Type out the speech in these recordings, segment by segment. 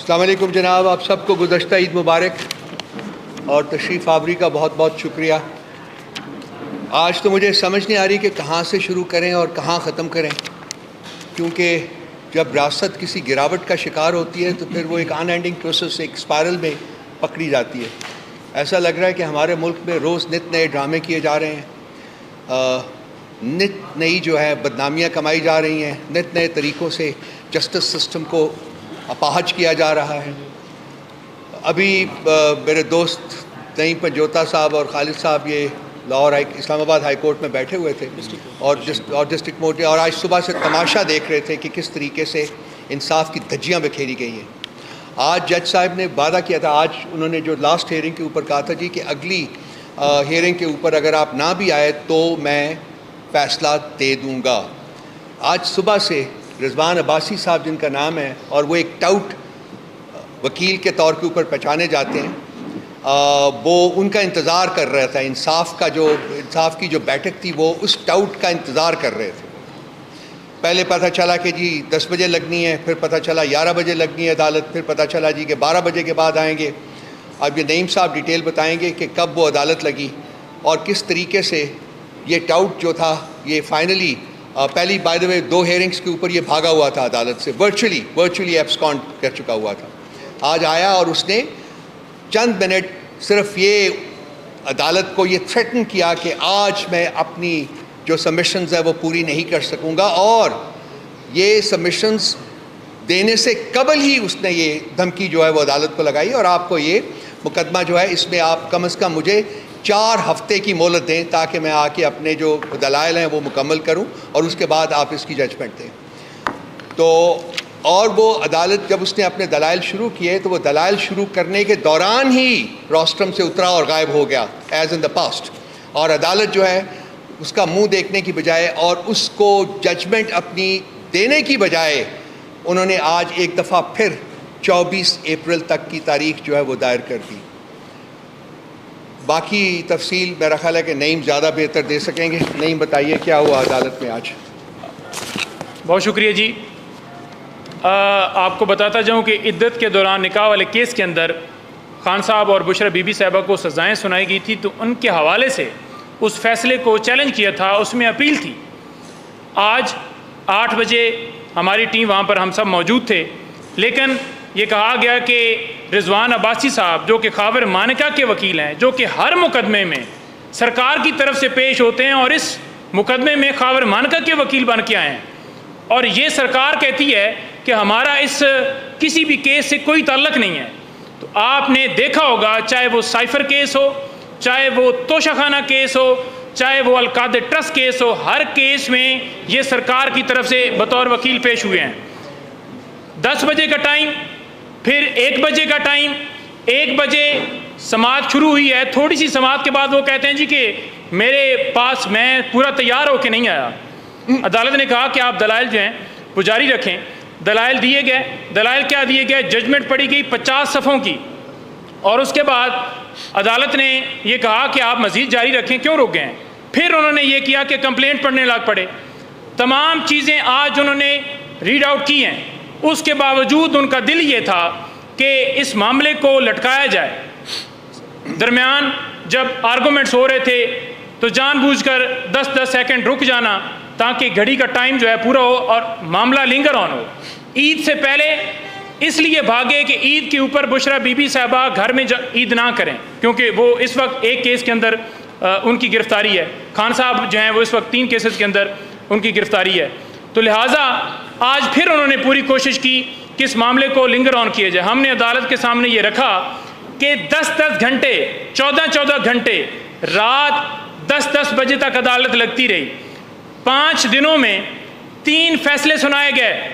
السلام علیکم جناب، آپ سب کو گزشتہ عید مبارک اور تشریف آوری کا بہت بہت شکریہ۔ آج تو مجھے سمجھ نہیں آ رہی کہ کہاں سے شروع کریں اور کہاں ختم کریں، کیونکہ جب ریاست کسی گراوٹ کا شکار ہوتی ہے تو پھر وہ ایک ان اینڈنگ پروسیس، ایک اسپائرل میں پکڑی جاتی ہے۔ ایسا لگ رہا ہے کہ ہمارے ملک میں روز نت نئے ڈرامے کیے جا رہے ہیں، نت نئی جو ہے بدنامیاں کمائی جا رہی ہیں، نت نئے طریقوں سے جسٹس سسٹم کو اپاہج کیا جا رہا ہے۔ ابھی میرے دوست نعیم پنجوتا صاحب اور خالد صاحب یہ لاہور اسلام آباد ہائی کورٹ میں بیٹھے ہوئے تھے اور ڈسٹرکٹ کورٹ، اور آج صبح سے تماشا دیکھ رہے تھے کہ کس طریقے سے انصاف کی دھجیاں بکھیری گئی ہیں۔ آج جج صاحب نے وعدہ کیا تھا، آج انہوں نے جو لاسٹ ہیئرنگ کے اوپر کہا تھا جی کہ اگلی ہیئرنگ کے اوپر اگر آپ نہ بھی آئے تو میں فیصلہ دے دوں گا۔ آج صبح سے رضوان عباسی صاحب جن کا نام ہے اور وہ ایک ٹاؤٹ وکیل کے طور کے اوپر پہچانے جاتے ہیں، وہ ان کا انتظار کر رہا تھا، انصاف کی جو بیٹھک تھی وہ اس ٹاؤٹ کا انتظار کر رہے تھے۔ پہلے پتہ چلا کہ جی 10 بجے لگنی ہے، پھر پتہ چلا 11 بجے لگنی ہے عدالت، پھر پتہ چلا جی کہ 12 بجے کے بعد آئیں گے۔ اب یہ نعیم صاحب ڈیٹیل بتائیں گے کہ کب وہ عدالت لگی اور کس طریقے سے یہ ٹاؤٹ جو تھا یہ فائنلی پہلی بائی دا وے 2 ہیئرنگس کے اوپر یہ بھاگا ہوا تھا عدالت سے، ورچولی ایبسکانڈ کر چکا ہوا تھا۔ آج آیا اور اس نے چند منٹ صرف یہ عدالت کو یہ تھریٹن کیا کہ آج میں اپنی جو سبمیشنز ہے وہ پوری نہیں کر سکوں گا، اور یہ سبمیشنز دینے سے قبل ہی اس نے یہ دھمکی جو ہے وہ عدالت کو لگائی، اور آپ کو یہ مقدمہ جو ہے اس میں آپ کم از کم مجھے 4 ہفتے کی مہلت دیں تاکہ میں آ کے اپنے جو دلائل ہیں وہ مکمل کروں اور اس کے بعد آپ اس کی ججمنٹ دیں۔ تو اور وہ عدالت جب اس نے اپنے دلائل شروع کیے تو وہ دلائل شروع کرنے کے دوران ہی روسٹرم سے اترا اور غائب ہو گیا ایز ان دا پاسٹ، اور عدالت جو ہے اس کا منہ دیکھنے کی بجائے اور اس کو ججمنٹ اپنی دینے کی بجائے انہوں نے آج ایک دفعہ پھر 24 اپریل تک کی تاریخ جو ہے وہ دائر کر دی۔ باقی تفصیل میرا خیال ہے کہ نعیم زیادہ بہتر دے سکیں گے۔ نعیم بتائیے کیا ہوا عدالت میں آج؟ بہت شکریہ جی۔ آپ کو بتاتا جاؤں کہ عدت کے دوران نکاح والے کیس کے اندر خان صاحب اور بشرا بی بی صاحبہ کو سزائیں سنائی گئی تھی، تو ان کے حوالے سے اس فیصلے کو چیلنج کیا تھا، اس میں اپیل تھی۔ آج 8 بجے ہماری ٹیم وہاں پر ہم سب موجود تھے، لیکن یہ کہا گیا کہ رضوان عباسی صاحب جو کہ خاور مانکا کے وکیل ہیں، جو کہ ہر مقدمے میں سرکار کی طرف سے پیش ہوتے ہیں اور اس مقدمے میں خاور مانکا کے وکیل بن کے آئے ہیں، اور یہ سرکار کہتی ہے کہ ہمارا اس کسی بھی کیس سے کوئی تعلق نہیں ہے۔ تو آپ نے دیکھا ہوگا چاہے وہ سائفر کیس ہو، چاہے وہ توشہ خانہ کیس ہو، چاہے وہ القادر ٹرسٹ کیس ہو، ہر کیس میں یہ سرکار کی طرف سے بطور وکیل پیش ہوئے ہیں۔ 10 بجے کا ٹائم، پھر 1 بجے کا ٹائم، 1 بجے سماعت شروع ہوئی ہے، تھوڑی سی سماعت کے بعد وہ کہتے ہیں جی کہ میرے پاس میں پورا تیار ہو کے نہیں آیا۔ عدالت نے کہا کہ آپ دلائل جو ہیں وہ جاری رکھیں۔ دلائل دیے گئے۔ دلائل کیا دیے گئے؟ ججمنٹ پڑھی گئی 50 صفحوں کی، اور اس کے بعد عدالت نے یہ کہا کہ آپ مزید جاری رکھیں، کیوں رک گئے ہیں؟ پھر انہوں نے یہ کیا کہ کمپلینٹ پڑھنے لگ پڑے۔ تمام چیزیں آج انہوں نے ریڈ آؤٹ کی ہیں، اس کے باوجود ان کا دل یہ تھا کہ اس معاملے کو لٹکایا جائے۔ درمیان جب آرگومنٹس ہو رہے تھے تو جان بوجھ کر 10 سیکنڈ رک جانا تاکہ گھڑی کا ٹائم جو ہے پورا ہو اور معاملہ لنگر آن ہو۔ عید سے پہلے اس لیے بھاگے کہ عید کے اوپر بشرا بی بی صاحبہ گھر میں عید نہ کریں، کیونکہ وہ اس وقت ایک کیس کے اندر ان کی گرفتاری ہے، خان صاحب جو ہیں وہ اس وقت 3 کیسز کے اندر ان کی گرفتاری ہے۔ تو لہٰذا آج پھر انہوں نے پوری کوشش کی کہ اس معاملے کو لنگر آن کیا جائے۔ ہم نے عدالت کے سامنے یہ رکھا کہ 10 گھنٹے، 14 گھنٹے، رات 10 بجے تک عدالت لگتی رہی۔ 5 دنوں میں 3 فیصلے سنائے گئے،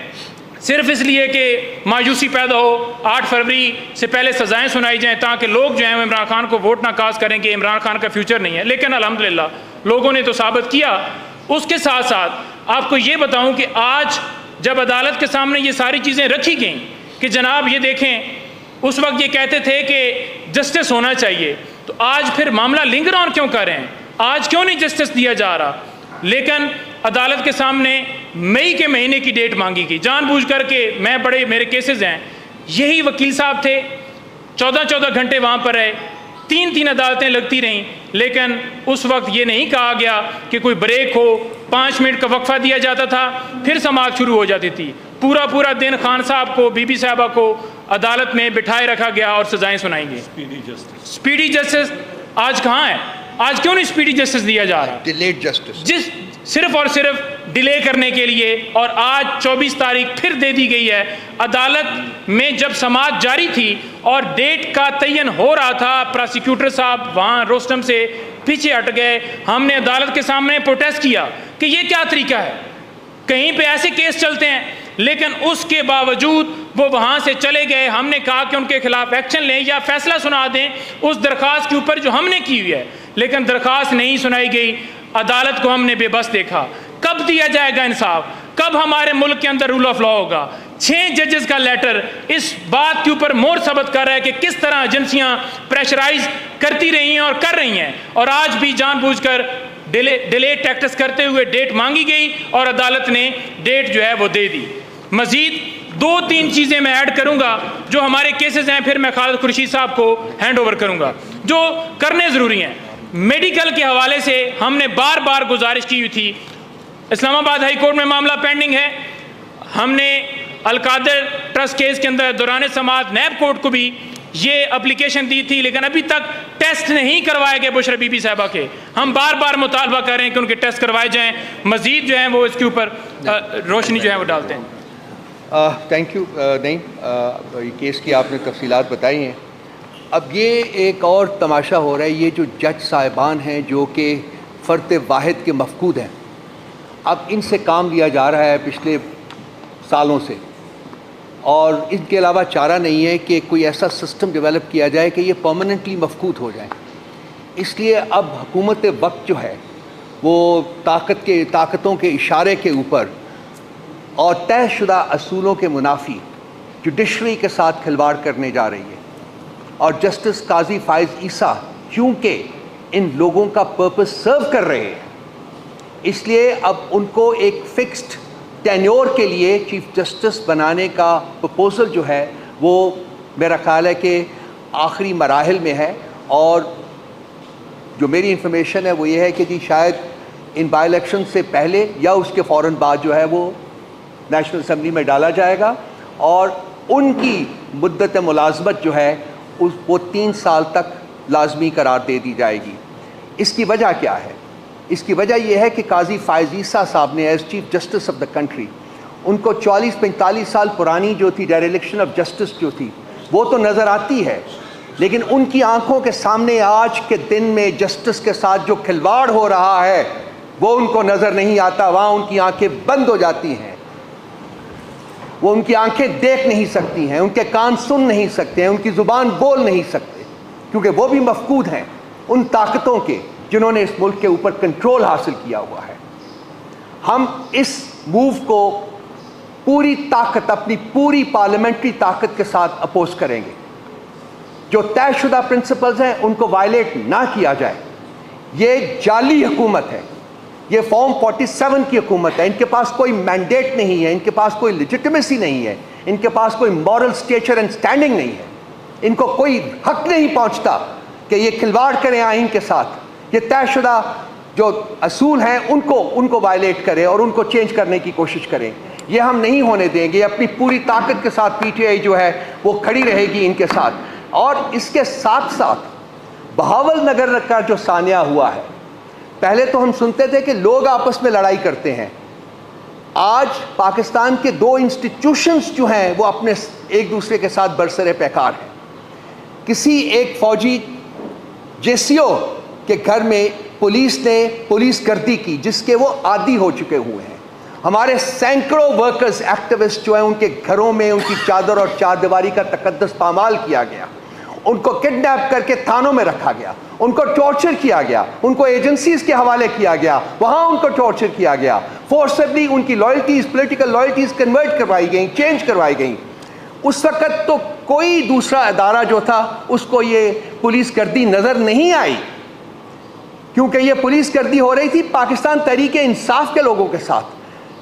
صرف اس لیے کہ مایوسی پیدا ہو، 8 فروری سے پہلے سزائیں سنائی جائیں تاکہ لوگ جو ہیں عمران خان کو ووٹ نہ کاسٹ کریں کہ عمران خان کا فیوچر نہیں ہے۔ لیکن الحمدللہ لوگوں نے تو ثابت کیا۔ اس کے ساتھ ساتھ آپ کو یہ بتاؤں کہ آج جب عدالت کے سامنے یہ ساری چیزیں رکھی گئیں کہ جناب یہ دیکھیں، اس وقت یہ کہتے تھے کہ جسٹس ہونا چاہیے، تو آج پھر معاملہ لنگر آن کیوں کر رہے ہیں؟ آج کیوں نہیں جسٹس دیا جا رہا؟ لیکن عدالت کے سامنے مئی کے مہینے کی ڈیٹ مانگی گئی، جان بوجھ کر کہ میرے کیسز ہیں یہی وکیل صاحب تھے، 14 گھنٹے وہاں پر رہے، 3 عدالتیں لگتی رہیں، لیکن اس وقت یہ نہیں کہا گیا کہ کوئی بریک ہو، 5 منٹ کا وقفہ دیا جاتا تھا، پھر سماعت شروع ہو جاتی تھی۔ پورا دن خان صاحب کو، بی بی صاحبہ کو عدالت میں بٹھائے رکھا گیا اور سزائیں سنائی گئی۔ اسپیڈی جسٹس آج کہاں ہے؟ آج کیوں نہیں اسپیڈی جسٹس دیا جا رہا؟ ڈیلیڈ جسٹس، جس صرف اور صرف ڈیلے کرنے کے لیے، اور آج 24 تاریخ پھر دے دی گئی ہے۔ عدالت میں جب سماعت جاری تھی اور ڈیٹ کا تعین ہو رہا تھا، پراسیکیوٹر صاحب وہاں روسٹم سے پیچھے ہٹ گئے۔ ہم نے عدالت کے سامنے پروٹیسٹ کیا کہ یہ کیا طریقہ ہے، کہیں پہ ایسے کیس چلتے ہیں، لیکن اس کے باوجود وہ وہاں سے چلے گئے۔ ہم نے کہا کہ ان کے خلاف ایکشن لیں یا فیصلہ سنا دیں اس درخواست کے اوپر جو ہم نے کی ہوئی ہے، لیکن درخواست نہیں سنائی گئی۔ عدالت کو ہم نے بے بس دیکھا۔ کب دیا جائے گا انصاف؟ کب ہمارے ملک کے اندر رول آف لا ہوگا؟ 6 ججز کا لیٹر اس بات کے اوپر مور ثبت کر رہا ہے کہ کس طرح ایجنسیاں پریشرائز کرتی رہی ہیں اور کر رہی ہیں، اور آج بھی جان بوجھ کر ڈیلے ٹیکٹس کرتے ہوئے ڈیٹ مانگی گئی اور عدالت نے ڈیٹ جو ہے وہ دے دی۔ مزید 2-3 چیزیں میں ایڈ کروں گا جو ہمارے کیسز ہیں، پھر میں خالد قریشی صاحب کو ہینڈ اوور کروں گا، جو کرنے ضروری ہیں۔ میڈیکل کے حوالے سے ہم نے بار گزارش کی ہوئی تھی، اسلام آباد ہائی کورٹ میں معاملہ پینڈنگ ہے۔ ہم نے القادر ٹرسٹ کیس کے اندر دوران سماعت نیب کورٹ کو بھی یہ اپلیکیشن دی تھی، لیکن ابھی تک ٹیسٹ نہیں کروائے گئے بشرا بی بی صاحبہ کے۔ ہم بار مطالبہ کر رہے ہیں کہ ان کے ٹیسٹ کروائے جائیں۔ مزید جو ہیں وہ اس کے اوپر روشنی جو ہے وہ ڈالتے ہیں۔ تھینک یو نعیم، یہ کیس کی آپ نے تفصیلات بتائی ہیں۔ اب یہ ایک اور تماشا ہو رہا ہے، یہ جو جج صاحبان ہیں جو کہ فرد واحد کے مفقود ہیں، اب ان سے کام لیا جا رہا ہے پچھلے سالوں سے، اور ان کے علاوہ چارہ نہیں ہے کہ کوئی ایسا سسٹم ڈیولپ کیا جائے کہ یہ پرماننٹلی مفقود ہو جائیں۔ اس لیے اب حکومت وقت جو ہے وہ طاقتوں کے اشارے کے اوپر اور طے شدہ اصولوں کے منافی جوڈیشری کے ساتھ کھلواڑ کرنے جا رہی ہے، اور جسٹس قاضی فائز عیسیٰ چونکہ ان لوگوں کا پرپس سرو کر رہے ہیں، اس لیے اب ان کو ایک فکسڈ ٹینیور کے لیے چیف جسٹس بنانے کا پروپوزل جو ہے وہ میرا خیال ہے کہ آخری مراحل میں ہے، اور جو میری انفارمیشن ہے وہ یہ ہے کہ جی شاید ان بائی الیکشن سے پہلے یا اس کے فوراً بعد جو ہے وہ نیشنل اسمبلی میں ڈالا جائے گا، اور ان کی مدت ملازمت جو ہے وہ 3 سال تک لازمی قرار دے دی جائے گی۔ اس کی وجہ کیا ہے؟ اس کی وجہ یہ ہے کہ قاضی فائز عیسیٰ صاحب نے as chief justice of the country, ان کو 40-45 سال پرانی جو تھی ڈیریلیکشن آف جسٹس جو تھی وہ تو نظر آتی ہے، لیکن ان کی آنکھوں کے سامنے آج کے دن میں جسٹس کے ساتھ جو کھلواڑ ہو رہا ہے وہ ان کو نظر نہیں آتا۔ وہاں ان کی آنکھیں بند ہو جاتی ہیں، وہ ان کی آنکھیں دیکھ نہیں سکتی ہیں، ان کے کان سن نہیں سکتے ہیں، ان کی زبان بول نہیں سکتے، کیونکہ وہ بھی مفقود ہیں ان طاقتوں کے جنہوں نے اس ملک کے اوپر کنٹرول حاصل کیا ہوا ہے۔ ہم اس موو کو پوری طاقت، اپنی پوری پارلیمنٹری طاقت کے ساتھ اپوز کریں گے۔ جو طے شدہ پرنسپلز ہیں ان کو وائلیٹ نہ کیا جائے۔ یہ جعلی حکومت ہے، یہ فارم 47 کی حکومت ہے، ان کے پاس کوئی مینڈیٹ نہیں ہے، ان کے پاس کوئی لیجٹمیسی نہیں ہے، ان کے پاس کوئی مورل سٹیچر اینڈ سٹینڈنگ نہیں ہے، ان کو کوئی حق نہیں پہنچتا کہ یہ کھلواڑ کریں آئین کے ساتھ، یہ طے شدہ جو اصول ہیں ان کو وائلیٹ کریں اور ان کو چینج کرنے کی کوشش کریں۔ یہ ہم نہیں ہونے دیں گے۔ اپنی پوری طاقت کے ساتھ پی ٹی آئی جو ہے وہ کھڑی رہے گی ان کے ساتھ۔ اور اس کے ساتھ ساتھ بہاول نگر کا جو سانحہ ہوا ہے، پہلے تو ہم سنتے تھے کہ لوگ آپس میں لڑائی کرتے ہیں، آج پاکستان کے 2 انسٹیٹیوشنز جو ہیں وہ اپنے ایک دوسرے کے ساتھ برسر پیکار ہیں۔ کسی ایک فوجی جے سی او کے گھر میں پولیس نے پولیس گردی کی جس کے وہ عادی ہو چکے ہوئے ہیں۔ ہمارے سینکڑوں ورکرز ایکٹیوسٹ جو ہیں ان کے گھروں میں ان کی چادر اور چار دیواری کا تقدس پامال کیا گیا، ان کو کڈنیپ کر کے تھانوں میں رکھا گیا، ان کو ٹارچر کیا گیا، ان کو ایجنسیز کے حوالے کیا گیا، وہاں ان کو ٹارچر کیا گیا، فورسبلی ان کی لائلٹیز، پولیٹیکل لائلٹیز کنورٹ کروائی گئیں، چینج کروائی گئیں۔ اس وقت تو کوئی دوسرا ادارہ جو تھا اس کو یہ پولیس گردی نظر نہیں آئی، کیونکہ یہ پولیس گردی ہو رہی تھی پاکستان تحریک انصاف کے لوگوں کے ساتھ۔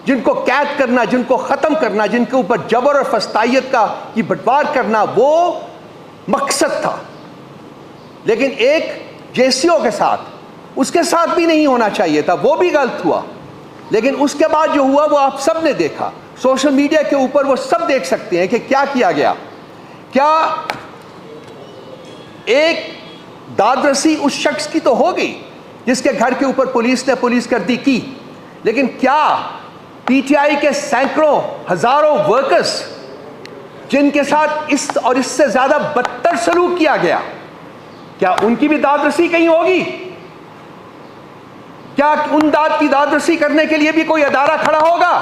جن کو قید کرنا، جن کو ختم کرنا، جن کے اوپر جبر اور فسطائیت کی بٹوار کرنا، وہ مقصد تھا. لیکن ایک جیسیوں کے ساتھ، اس کے ساتھ بھی نہیں ہونا چاہیے تھا، وہ بھی غلط ہوا. لیکن اس کے بعد جو ہوا وہ آپ سب نے دیکھا، سوشل میڈیا کے اوپر وہ سب دیکھ سکتے ہیں کہ کیا کیا گیا. کیا ایک داد رسی اس شخص کی تو ہو گئی جس کے گھر کے اوپر پولیس نے پولیس گردی کی، لیکن کیا پی ٹی آئی کے سینکڑوں ہزاروں ورکرز جن کے ساتھ اس اور اس سے زیادہ بدتر سلوک کیا گیا، کیا ان کی بھی داد رسی کہیں ہوگی؟ کیا ان کی داد رسی کرنے کے لیے بھی کوئی ادارہ کھڑا ہوگا؟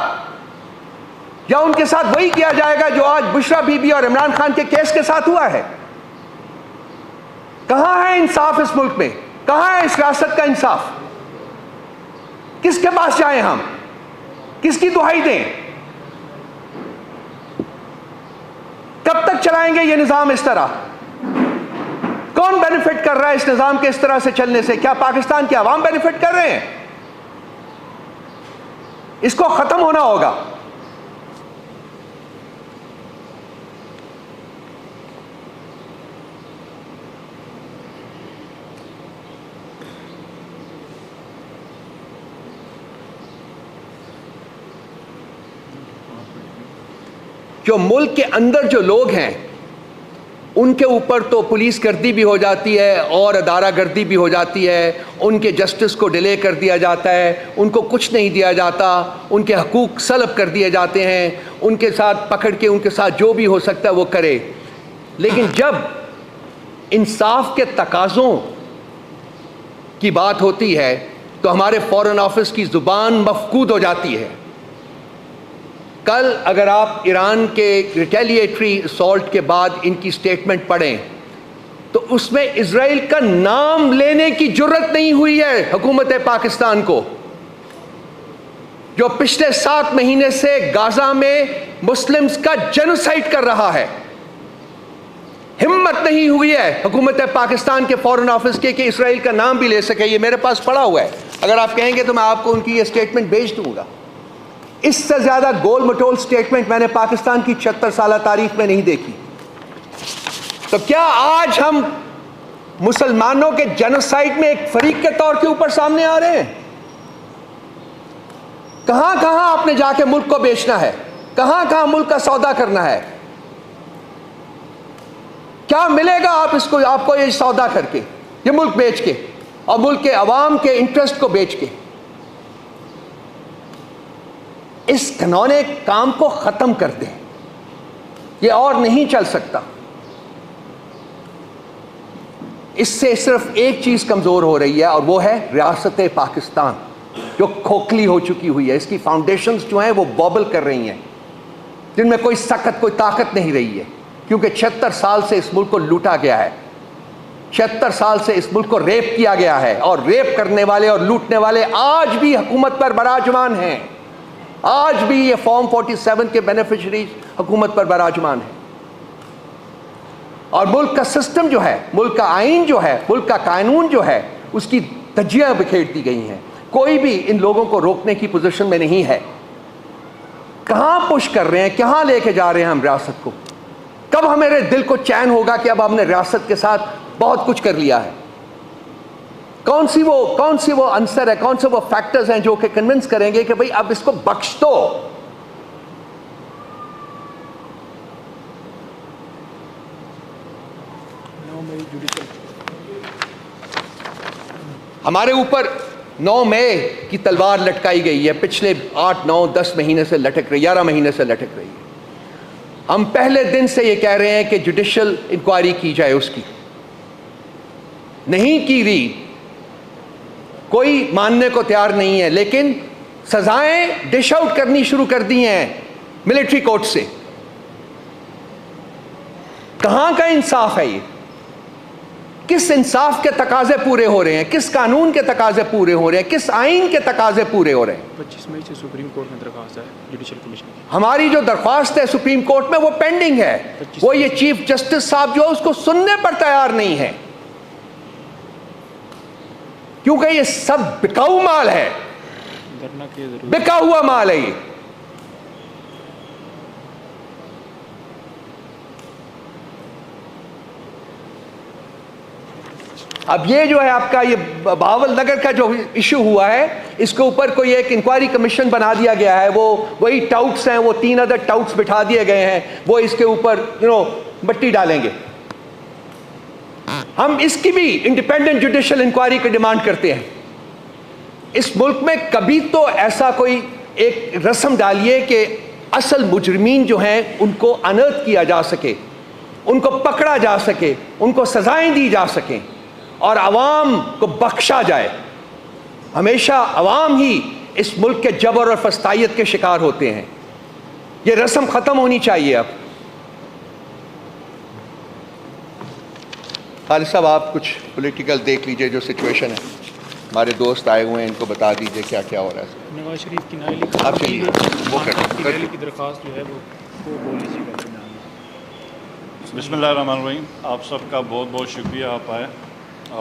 یا ان کے ساتھ وہی کیا جائے گا جو آج بشرا بی بی اور عمران خان کے کیس کے ساتھ ہوا ہے؟ کہاں ہے انصاف اس ملک میں؟ کہاں ہے اس ریاست کا انصاف؟ کس کے پاس جائیں ہم؟ کس کی دہائی دیں؟ کب تک چلائیں گے یہ نظام اس طرح؟ کون بینیفٹ کر رہا ہے اس نظام کے اس طرح سے چلنے سے؟ کیا پاکستان کے عوام بینیفٹ کر رہے ہیں؟ اس کو ختم ہونا ہوگا. جو ملک کے اندر جو لوگ ہیں ان کے اوپر تو پولیس گردی بھی ہو جاتی ہے اور ادارہ گردی بھی ہو جاتی ہے، ان کے جسٹس کو ڈیلے کر دیا جاتا ہے، ان کو کچھ نہیں دیا جاتا، ان کے حقوق سلب کر دیے جاتے ہیں، ان کے ساتھ پکڑ کے ان کے ساتھ جو بھی ہو سکتا ہے وہ کرے. لیکن جب انصاف کے تقاضوں کی بات ہوتی ہے تو ہمارے فارن آفس کی زبان مفقود ہو جاتی ہے. کل اگر آپ ایران کے ریٹیلیٹری اسالٹ کے بعد ان کی سٹیٹمنٹ پڑھیں تو اس میں اسرائیل کا نام لینے کی جرت نہیں ہوئی ہے حکومت پاکستان کو، جو پچھلے 7 مہینے سے غزہ میں مسلمز کا جینوسائیڈ کر رہا ہے. ہمت نہیں ہوئی ہے حکومت پاکستان کے فارن آفس کے کہ اسرائیل کا نام بھی لے سکے. یہ میرے پاس پڑا ہوا ہے، اگر آپ کہیں گے تو میں آپ کو ان کی یہ سٹیٹمنٹ بھیج دوں گا. اس سے زیادہ گول مٹول سٹیٹمنٹ میں نے پاکستان کی 76 سالہ تاریخ میں نہیں دیکھی. تو کیا آج ہم مسلمانوں کے جینوسائیڈ میں ایک فریق کے طور کے اوپر سامنے آ رہے ہیں؟ کہاں کہاں آپ نے جا کے ملک کو بیچنا ہے؟ کہاں کہاں ملک کا سودا کرنا ہے؟ کیا ملے گا آپ کو یہ سودا کر کے، یہ ملک بیچ کے اور ملک کے عوام کے انٹرسٹ کو بیچ کے؟ اس گھنونے کام کو ختم کر دیں، یہ اور نہیں چل سکتا. اس سے صرف ایک چیز کمزور ہو رہی ہے اور وہ ہے ریاست پاکستان، جو کھوکھلی ہو چکی ہوئی ہے. اس کی فاؤنڈیشنز جو ہیں وہ بابل کر رہی ہیں، جن میں کوئی سکت، کوئی طاقت نہیں رہی ہے، کیونکہ 76 سال سے اس ملک کو لوٹا گیا ہے. 76 سال سے اس ملک کو ریپ کیا گیا ہے، اور ریپ کرنے والے اور لوٹنے والے آج بھی حکومت پر براجمان ہیں. آج بھی یہ فارم 47 کے بینیفیشریز حکومت پر براجمان ہیں. اور ملک کا سسٹم جو ہے، ملک کا آئین جو ہے، ملک کا قانون جو ہے، اس کی دھجیاں بکھیر دی گئی ہیں. کوئی بھی ان لوگوں کو روکنے کی پوزیشن میں نہیں ہے. کہاں پش کر رہے ہیں، کہاں لے کے جا رہے ہیں ہم ریاست کو؟ کب ہمارے دل کو چین ہوگا کہ اب ہم نے ریاست کے ساتھ بہت کچھ کر لیا ہے؟ کون سی وہ عنصر ہے، کون سے وہ فیکٹرز ہیں جو کہ کنونس کریں گے کہ بھئی اب اس کو بخش دو؟ ہمارے اوپر 9 مئی کی تلوار لٹکائی گئی ہے، پچھلے 8 9 10 مہینے سے لٹک رہی، 11 مہینے سے لٹک رہی ہے. ہم پہلے دن سے یہ کہہ رہے ہیں کہ جوڈیشل انکوائری کی جائے، اس کی نہیں کی رہی، کوئی ماننے کو تیار نہیں ہے. لیکن سزائیں ڈش آؤٹ کرنی شروع کر دی ہیں ملٹری کورٹ سے. کہاں کا انصاف ہے یہ؟ کس انصاف کے تقاضے پورے ہو رہے ہیں؟ کس قانون کے تقاضے پورے ہو رہے ہیں؟ کس آئین کے تقاضے پورے ہو رہے ہیں؟ 25 مئی سے سپریم کورٹ میں درخواست ہے جوڈیشل کمیشن کی. ہماری جو درخواست ہے سپریم کورٹ میں وہ پینڈنگ ہے. وہ یہ چیف جسٹس صاحب جو ہے اس کو سننے پر تیار نہیں ہے، کیونکہ یہ سب بکاؤ مال ہے، بکا ہوا مال ہے. یہ اب یہ جو ہے آپ کا یہ بہاول نگر کا جو ایشو ہوا ہے، اس کے اوپر کوئی ایک انکوائری کمیشن بنا دیا گیا ہے، وہی ٹاؤٹس ہیں، وہ 3 ادر ٹاؤٹس بٹھا دیے گئے ہیں، وہ اس کے اوپر مٹی ڈالیں گے۔ ہم اس کی بھی انڈیپینڈنٹ جوڈیشل انکوائری کی ڈیمانڈ کرتے ہیں۔ اس ملک میں کبھی تو ایسا کوئی ایک رسم ڈالیے کہ اصل مجرمین جو ہیں ان کو انرتھ کیا جا سکے، ان کو پکڑا جا سکے، ان کو سزائیں دی جا سکیں اور عوام کو بخشا جائے۔ ہمیشہ عوام ہی اس ملک کے جبر اور فسطائیت کے شکار ہوتے ہیں۔ یہ رسم ختم ہونی چاہیے اب۔ خالد صاحب آپ کچھ پولیٹیکل دیکھ لیجئے جو سچویشن ہے، ہمارے دوست آئے ہوئے ہیں، ان کو بتا دیجئے کیا کیا ہو رہا ہے۔ نواز شریف کی نائلی آپ چلیے وہ کی درخواست جو ہے وہ بول لیجیے گا۔ بسم اللہ الرحمن الرحیم۔ آپ سب کا بہت بہت شکریہ، آپ آئے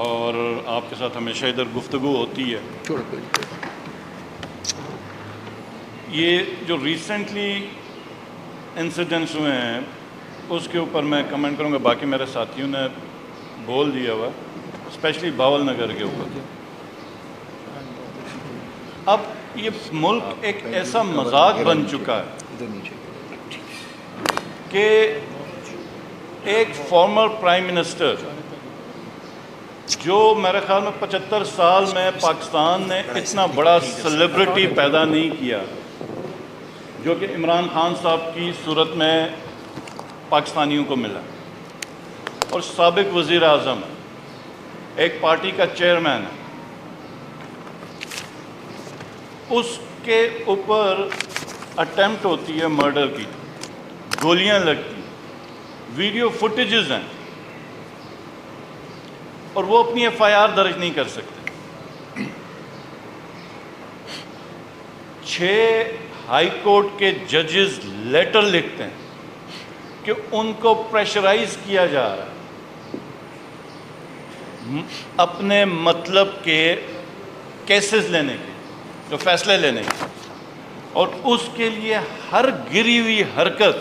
اور آپ کے ساتھ ہمیشہ ادھر گفتگو ہوتی ہے۔ یہ جو ریسنٹلی انسیڈنٹس ہوئے ہیں اس کے اوپر میں کمنٹ کروں گا، باقی میرے ساتھیوں نے بول دیا ہوا، اسپیشلی بہاول نگر کے اوپر۔ اب یہ ملک ایک ایسا مذاق بن چکا ہے کہ ایک فارمر پرائم منسٹر جو میرے خیال میں 75 سال میں پاکستان نے اتنا بڑا سیلیبریٹی پیدا نہیں کیا، جو کہ عمران خان صاحب کی صورت میں پاکستانیوں کو ملا، اور سابق وزیر اعظم ایک پارٹی کا چیئرمین ہے، اس کے اوپر اٹیمپٹ ہوتی ہے مرڈر کی، گولیاں لگتی، ویڈیو فوٹیجز ہیں، اور وہ اپنی ایف آئی آر درج نہیں کر سکتے۔ 6 ہائی کورٹ کے ججز لیٹر لکھتے ہیں کہ ان کو پریشرائز کیا جا رہا ہے اپنے مطلب کے کیسز لینے کے، جو فیصلے لینے کے، اور اس کے لیے ہر گری ہوئی حرکت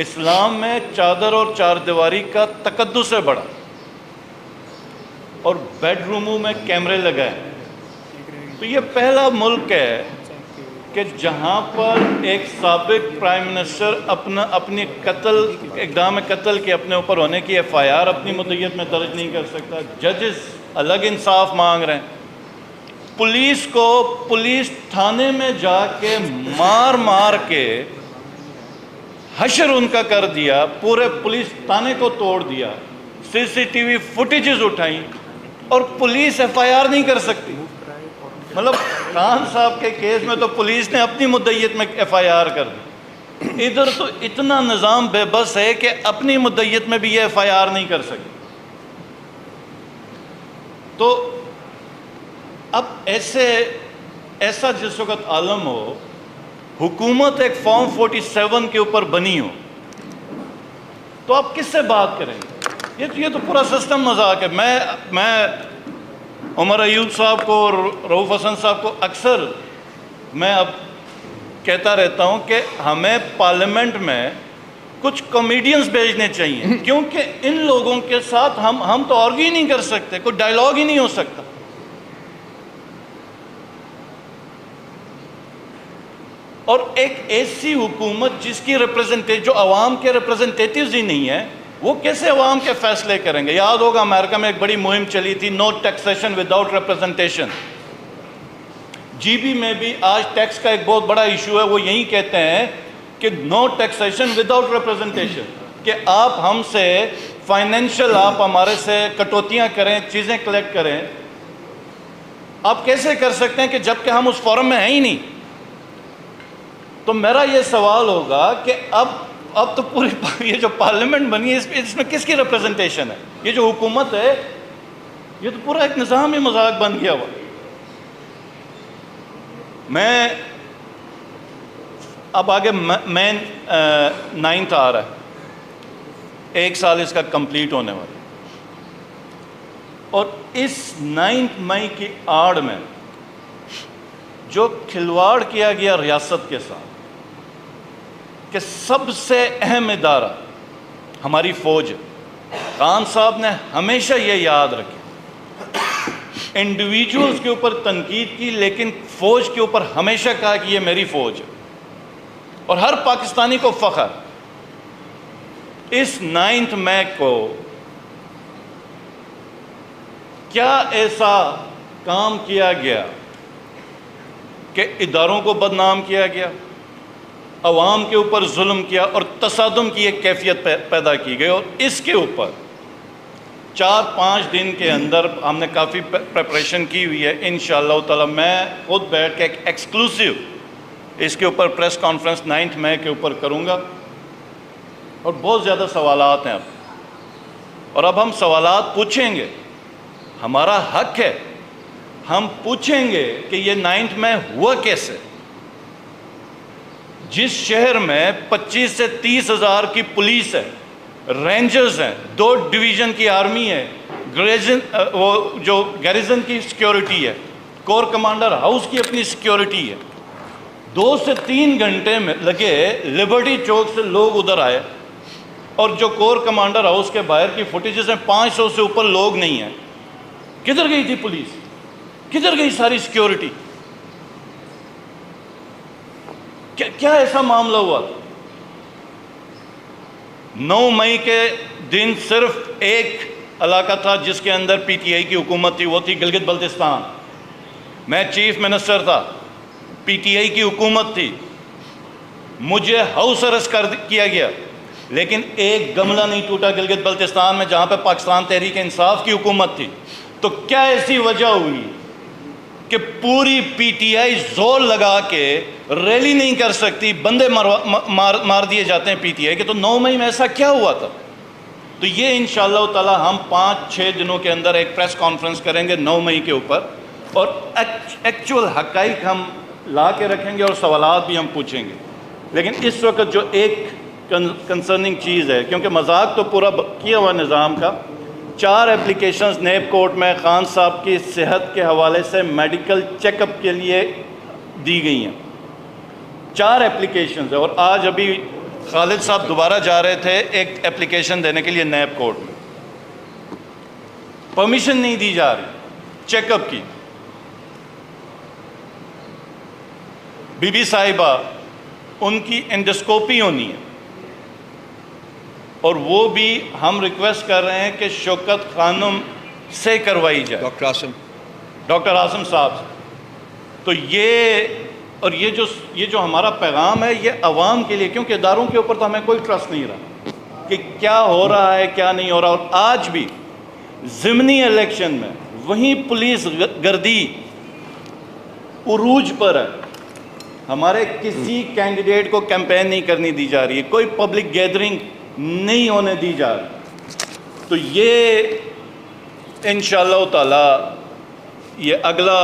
اسلام میں چادر اور چار دیواری کا تقدس سے بڑھا، اور بیڈ روموں میں کیمرے لگائے۔ تو یہ پہلا ملک ہے کہ جہاں پر ایک سابق پرائم منسٹر اپنی اقدام قتل کے اپنے اوپر ہونے کی ایف آئی آر اپنی مدعیت میں درج نہیں کر سکتا، ججز الگ انصاف مانگ رہے ہیں، پولیس تھانے میں جا کے مار کے حشر ان کا کر دیا، پورے پولیس تھانے کو توڑ دیا، سی سی ٹی وی فوٹیجز اٹھائیں، اور پولیس ایف آئی آر نہیں کر سکتی۔ مطلب خان صاحب کے کیس میں تو پولیس نے اپنی مدعیت میں ایف آئی آر کر دی، ادھر تو اتنا نظام بے بس ہے کہ اپنی مدعیت میں بھی یہ ایف آئی آر نہیں کر سکتی۔ تو اب ایسا جس وقت عالم ہو، حکومت ایک فارم 47 کے اوپر بنی ہو، تو آپ کس سے بات کریں گے؟ یہ تو پورا سسٹم مذاق ہے۔ میں عمر ایوب صاحب کو اور رؤوف حسن صاحب کو اکثر میں اب کہتا رہتا ہوں کہ ہمیں پارلیمنٹ میں کچھ کامیڈینز بھیجنے چاہیے، کیونکہ ان لوگوں کے ساتھ ہم تو آرگیو ہی نہیں کر سکتے، کوئی ڈائیلاگ ہی نہیں ہو سکتا۔ اور ایک ایسی حکومت جس کی جو عوام کے ریپرزنٹیٹیوز ہی نہیں ہیں، وہ کیسے عوام کے فیصلے کریں گے؟ یاد ہوگا امریکہ میں ایک بڑی مہم چلی تھی، no taxation without representation. G B میں بھی آج ٹیکس کا ایک بہت بڑا ایشو ہے، وہ یہی کہتے ہیں کہ نو ٹیکسیشن وداؤٹ ریپرزنٹیشن، کہ آپ ہم سے فائنینشل، آپ ہمارے سے کٹوتیاں کریں، چیزیں کلیکٹ کریں۔ آپ کیسے کر سکتے ہیں کہ جب کہ ہم اس فورم میں ہیں ہی نہیں؟ تو میرا یہ سوال ہوگا کہ اب تو پوری یہ جو پارلیمنٹ بنی ہے، اس میں کس کی ریپرزنٹیشن ہے؟ یہ جو حکومت ہے، یہ تو پورا ایک نظام ہی مذاق بن گیا ہوا۔ میں اب آگے مین 9th آ رہا ہے، 1 سال اس کا کمپلیٹ ہونے والا، اور اس 9 مئی کی آڑ میں جو کھلواڑ کیا گیا ریاست کے ساتھ، کہ سب سے اہم ادارہ ہماری فوج ہے، خان صاحب نے ہمیشہ یہ یاد رکھے، انڈیویجولز کے اوپر تنقید کی لیکن فوج کے اوپر ہمیشہ کہا کہ یہ میری فوج ہے، اور ہر پاکستانی کو فخر۔ اس 9 مئی کو کیا ایسا کام کیا گیا کہ اداروں کو بدنام کیا گیا، عوام کے اوپر ظلم کیا اور تصادم کی ایک کیفیت پیدا کی گئی، اور اس کے اوپر 4-5 دن کے اندر ہم نے کافی پریپریشن کی ہوئی ہے۔ انشاءاللہ تعالی میں خود بیٹھ کے ایک ایکسکلوسیو اس کے اوپر پریس کانفرنس 9 مئی کے اوپر کروں گا، اور بہت زیادہ سوالات ہیں اور اب ہم سوالات پوچھیں گے، ہمارا حق ہے، ہم پوچھیں گے کہ یہ 9 مئی ہوا کیسے؟ جس شہر میں 25 سے 30 ہزار کی پولیس ہے، رینجرز ہیں، 2 ڈویژن کی آرمی ہے، وہ جو گیریزن کی سیکیورٹی ہے، کور کمانڈر ہاؤس کی اپنی سیکیورٹی ہے، 2 سے 3 گھنٹے میں لگے لبرٹی چوک سے لوگ ادھر آئے، اور جو کور کمانڈر ہاؤس کے باہر کی فوٹیجز ہیں 500 سے اوپر لوگ نہیں ہیں۔ کدھر گئی تھی پولیس؟ کدھر گئی ساری سیکیورٹی؟ کیا ایسا معاملہ ہوا تھا؟ 9 مئی کے دن صرف ایک علاقہ تھا جس کے اندر پی ٹی آئی کی حکومت تھی، وہ تھی گلگت بلتستان۔ میں چیف منسٹر تھا، پی ٹی آئی کی حکومت تھی، مجھے ہاؤس ارسٹ کیا گیا، لیکن ایک گملہ نہیں ٹوٹا گلگت بلتستان میں جہاں پہ پاکستان تحریک انصاف کی حکومت تھی۔ تو کیا ایسی وجہ ہوئی کہ پوری پی ٹی آئی زور لگا کے ریلی نہیں کر سکتی، بندے مار دیے جاتے ہیں پی ٹی آئی کے؟ تو 9 مئی میں ایسا کیا ہوا تھا؟ تو یہ انشاءاللہ تعالی ہم 5-6 دنوں کے اندر ایک پریس کانفرنس کریں گے 9 مئی کے اوپر، اور ایکچول حقائق ہم لا کے رکھیں گے اور سوالات بھی ہم پوچھیں گے۔ لیکن اس وقت جو ایک کنسرننگ چیز ہے، کیونکہ مذاق تو پورا کیا ہوا نظام کا، 4 اپلیکیشنز نیب کورٹ میں خان صاحب کی صحت کے حوالے سے میڈیکل چیک اپ کے لیے دی گئی ہیں، 4 اپلیکیشنز ہیں، اور آج ابھی خالد صاحب دوبارہ جا رہے تھے ایک اپلیکیشن دینے کے لیے نیب کورٹ میں، پرمیشن نہیں دی جا رہی چیک اپ کی۔ بی بی صاحبہ ان کی انڈوسکوپی ہونی ہے، اور وہ بھی ہم ریکویسٹ کر رہے ہیں کہ شوکت خانم سے کروائی جائے، ڈاکٹر عاصم صاحب سے۔ تو یہ جو ہمارا پیغام ہے یہ عوام کے لیے، کیونکہ اداروں کے اوپر تو ہمیں کوئی ٹرسٹ نہیں رہا کہ کیا ہو رہا ہے کیا نہیں ہو رہا، اور آج بھی ضمنی الیکشن میں وہیں پولیس گردی عروج پر ہے، ہمارے کسی کینڈیڈیٹ کو کیمپین نہیں کرنی دی جا رہی ہے، کوئی پبلک گیدرنگ نہیں ہونے دی جا رہی۔ تو یہ انشاءاللہ تعالی یہ اگلا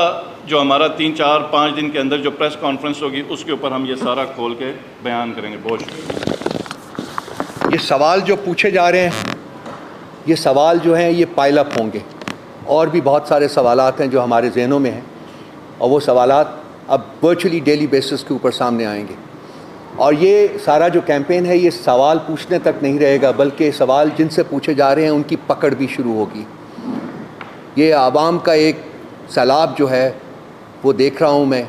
جو ہمارا 3-4-5 دن کے اندر جو پریس کانفرنس ہوگی اس کے اوپر ہم یہ سارا کھول کے بیان کریں گے۔ بہت شکریہ۔ یہ سوال جو پوچھے جا رہے ہیں، یہ سوال جو ہیں یہ پائل اپ ہوں گے، اور بھی بہت سارے سوالات ہیں جو ہمارے ذہنوں میں ہیں، اور وہ سوالات اب ورچولی ڈیلی بیسس کے اوپر سامنے آئیں گے۔ اور یہ سارا جو کیمپین ہے یہ سوال پوچھنے تک نہیں رہے گا، بلکہ سوال جن سے پوچھے جا رہے ہیں ان کی پکڑ بھی شروع ہوگی۔ یہ عوام کا ایک سیلاب جو ہے وہ دیکھ رہا ہوں میں،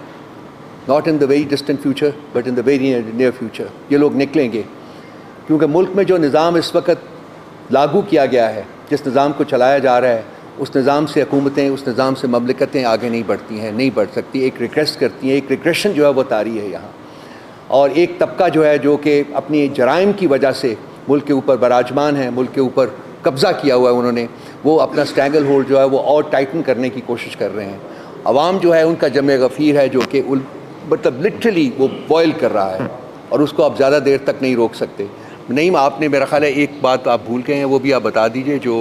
not in the very distant future but in the very near future, یہ لوگ نکلیں گے، کیونکہ ملک میں جو نظام اس وقت لاگو کیا گیا ہے، جس نظام کو چلایا جا رہا ہے، اس نظام سے حکومتیں، اس نظام سے مملکتیں آگے نہیں بڑھتی ہیں، نہیں بڑھ سکتی، ایک ریگریس کرتی ہیں، ایک ریگریشن جو ہے وہ طاری ہے یہاں۔ اور ایک طبقہ جو ہے جو کہ اپنی جرائم کی وجہ سے ملک کے اوپر براجمان ہے، ملک کے اوپر قبضہ کیا ہوا ہے انہوں نے، وہ اپنا اسٹینگل ہولڈ جو ہے وہ اور ٹائٹن کرنے کی کوشش کر رہے ہیں۔ عوام جو ہے ان کا جمع غفیر ہے جو کہ مطلب لٹرلی وہ بوائل کر رہا ہے، اور اس کو آپ زیادہ دیر تک نہیں روک سکتے۔ نہیں، آپ نے میرا خیال ہے ایک بات آپ بھول گئے ہیں، وہ بھی آپ بتا دیجئے جو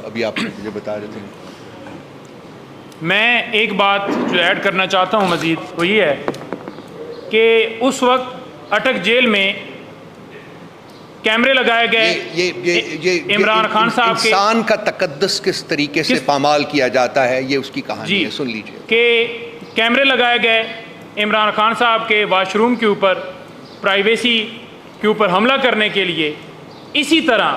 ابھی آپ مجھے بتا رہے تھے۔ میں ایک بات جو ایڈ کرنا چاہتا ہوں مزید، وہ یہ ہے کہ اس وقت اٹک جیل میں کیمرے لگائے گئے عمران خان صاحب کے، انسان کا تقدس کس طریقے سے پامال کیا جاتا ہے، یہ اس کی کہانی ہے، سن لیجئے۔ کہ کیمرے لگائے گئے عمران خان صاحب کے واش روم کے اوپر، پرائیویسی کے اوپر حملہ کرنے کے لیے۔ اسی طرح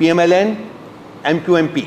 PMLN, MQMP,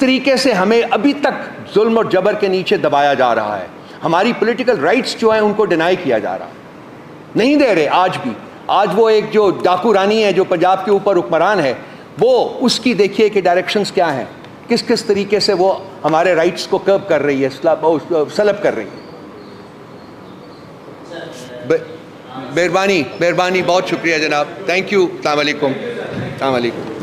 طریقے سے ہمیں ابھی تک ظلم اور جبر کے نیچے دبایا جا رہا ہے. ہماری پولیٹیکل رائٹس جو ہیں ان کو ڈینائی کیا جا رہا ہے, نہیں دے رہے آج بھی. آج وہ ایک جو ڈاکو رانی ہے جو پنجاب کے اوپر حکمران ہے, وہ اس کی دیکھیے کہ ڈائریکشنز کیا ہیں, کس کس طریقے سے وہ ہمارے رائٹس کو کرب کر رہی ہے, سلب کر رہی ہے. مہربانی, بہت شکریہ جناب. Thank you. السلام علیکم.